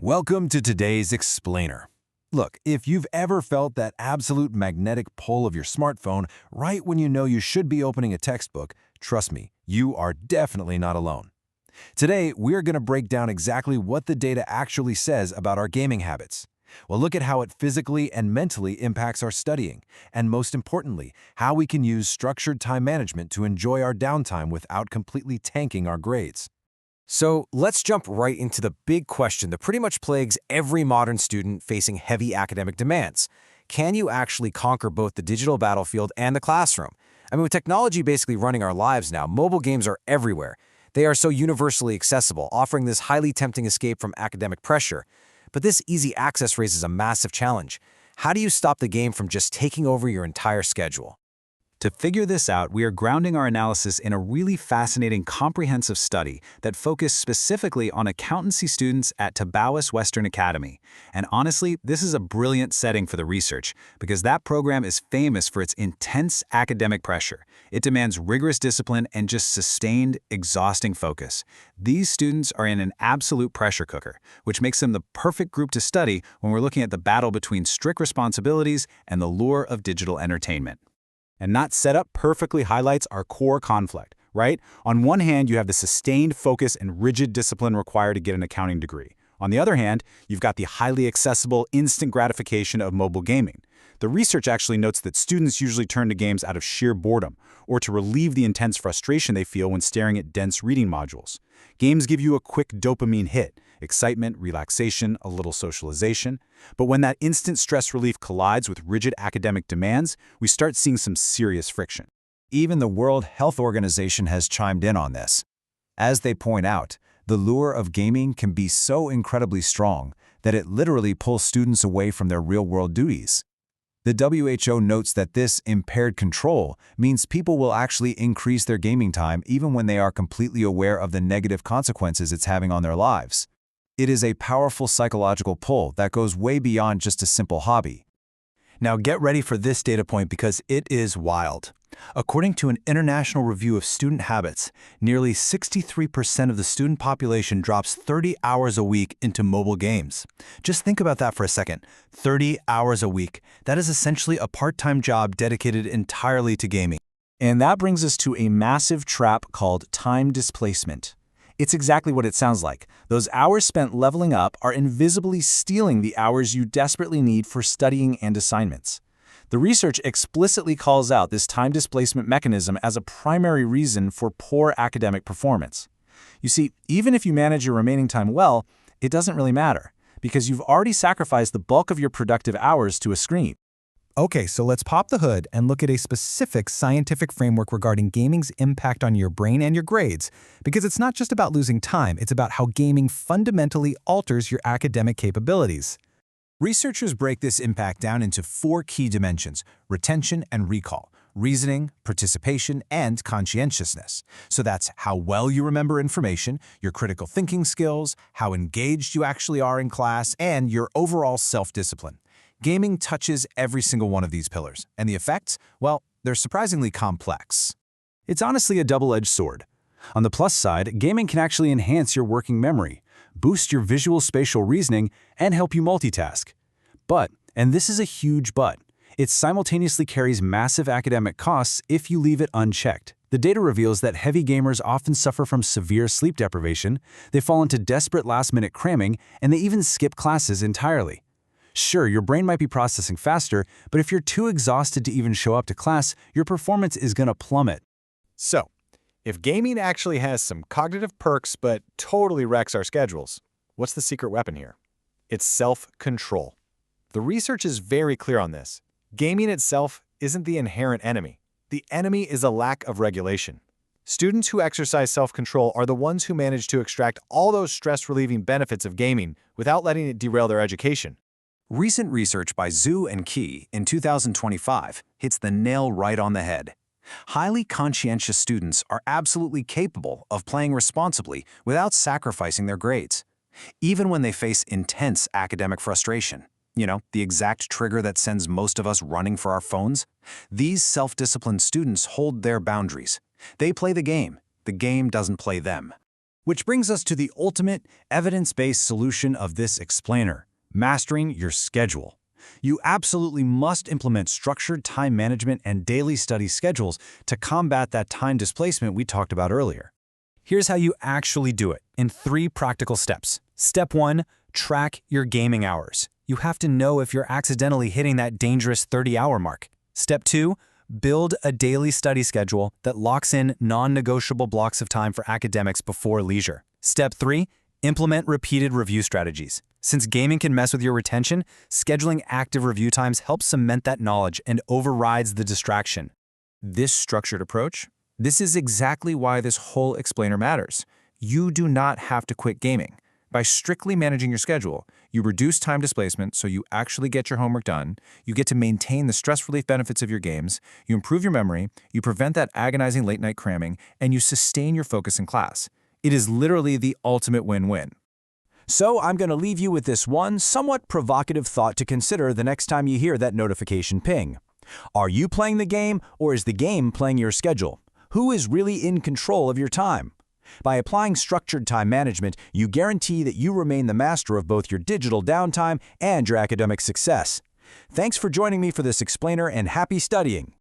Welcome to today's Explainer. Look, if you've ever felt that absolute magnetic pull of your smartphone right when you know you should be opening a textbook, trust me, you are definitely not alone. Today, we're going to break down exactly what the data actually says about our gaming habits. We'll look at how it physically and mentally impacts our studying, and most importantly, how we can use structured time management to enjoy our downtime without completely tanking our grades. So let's jump right into the big question that pretty much plagues every modern student facing heavy academic demands. Can you actually conquer both the digital battlefield and the classroom? With technology basically running our lives now, mobile games are everywhere. They are so universally accessible, offering this highly tempting escape from academic pressure. But this easy access raises a massive challenge. How do you stop the game from just taking over your entire schedule? To figure this out, we are grounding our analysis in a really fascinating comprehensive study that focused specifically on accountancy students at Tabawis Western Academy. And honestly, this is a brilliant setting for the research because that program is famous for its intense academic pressure. It demands rigorous discipline and just sustained, exhausting focus. These students are in an absolute pressure cooker, which makes them the perfect group to study when we're looking at the battle between strict responsibilities and the lure of digital entertainment. And that setup perfectly highlights our core conflict, right? On one hand, you have the sustained focus and rigid discipline required to get an accounting degree. On the other hand, you've got the highly accessible, instant gratification of mobile gaming. The research actually notes that students usually turn to games out of sheer boredom or to relieve the intense frustration they feel when staring at dense reading modules. Games give you a quick dopamine hit, excitement, relaxation, a little socialization. But when that instant stress relief collides with rigid academic demands, we start seeing some serious friction. Even the World Health Organization has chimed in on this. As they point out, the lure of gaming can be so incredibly strong that it literally pulls students away from their real-world duties. The WHO notes that this impaired control means people will actually increase their gaming time even when they are completely aware of the negative consequences it's having on their lives. It is a powerful psychological pull that goes way beyond just a simple hobby. Now get ready for this data point because it is wild. According to an international review of student habits, nearly 63% of the student population drops 30 hours a week into mobile games. Just think about that for a second. 30 hours a week. That is essentially a part-time job dedicated entirely to gaming. And that brings us to a massive trap called time displacement. It's exactly what it sounds like. Those hours spent leveling up are invisibly stealing the hours you desperately need for studying and assignments. The research explicitly calls out this time displacement mechanism as a primary reason for poor academic performance. You see, even if you manage your remaining time well, it doesn't really matter, because you've already sacrificed the bulk of your productive hours to a screen. Okay, so let's pop the hood and look at a specific scientific framework regarding gaming's impact on your brain and your grades, because it's not just about losing time, it's about how gaming fundamentally alters your academic capabilities. Researchers break this impact down into 4 key dimensions: retention and recall, reasoning, participation, and conscientiousness. So that's how well you remember information, your critical thinking skills, how engaged you actually are in class, and your overall self-discipline. Gaming touches every single one of these pillars, and the effects, well, they're surprisingly complex. It's honestly a double-edged sword. On the plus side, gaming can actually enhance your working memory, boost your visual spatial reasoning, and help you multitask. But, and this is a huge but, it simultaneously carries massive academic costs if you leave it unchecked. The data reveals that heavy gamers often suffer from severe sleep deprivation, they fall into desperate last-minute cramming, and they even skip classes entirely. Sure, your brain might be processing faster, but if you're too exhausted to even show up to class, your performance is going to plummet. So, if gaming actually has some cognitive perks but totally wrecks our schedules, what's the secret weapon here? It's self-control. The research is very clear on this. Gaming itself isn't the inherent enemy. The enemy is a lack of regulation. Students who exercise self-control are the ones who manage to extract all those stress-relieving benefits of gaming without letting it derail their education. Recent research by Zhu and Qi in 2025 hits the nail right on the head. Highly conscientious students are absolutely capable of playing responsibly without sacrificing their grades, even when they face intense academic frustration. The exact trigger that sends most of us running for our phones. These self-disciplined students hold their boundaries. They play the game doesn't play them. Which brings us to the ultimate, evidence-based solution of this explainer: mastering your schedule. You absolutely must implement structured time management and daily study schedules to combat that time displacement we talked about earlier. Here's how you actually do it in 3 practical steps. Step 1, track your gaming hours. You have to know if you're accidentally hitting that dangerous 30-hour mark. Step 2, build a daily study schedule that locks in non-negotiable blocks of time for academics before leisure. Step 3, implement repeated review strategies. Since gaming can mess with your retention, scheduling active review times helps cement that knowledge and overrides the distraction. This structured approach? This is exactly why this whole explainer matters. You do not have to quit gaming. By strictly managing your schedule, you reduce time displacement so you actually get your homework done, you get to maintain the stress relief benefits of your games, you improve your memory, you prevent that agonizing late-night cramming, and you sustain your focus in class. It is literally the ultimate win-win. So I'm going to leave you with this one somewhat provocative thought to consider the next time you hear that notification ping. Are you playing the game, or is the game playing your schedule? Who is really in control of your time? By applying structured time management, you guarantee that you remain the master of both your digital downtime and your academic success. Thanks for joining me for this explainer, and happy studying!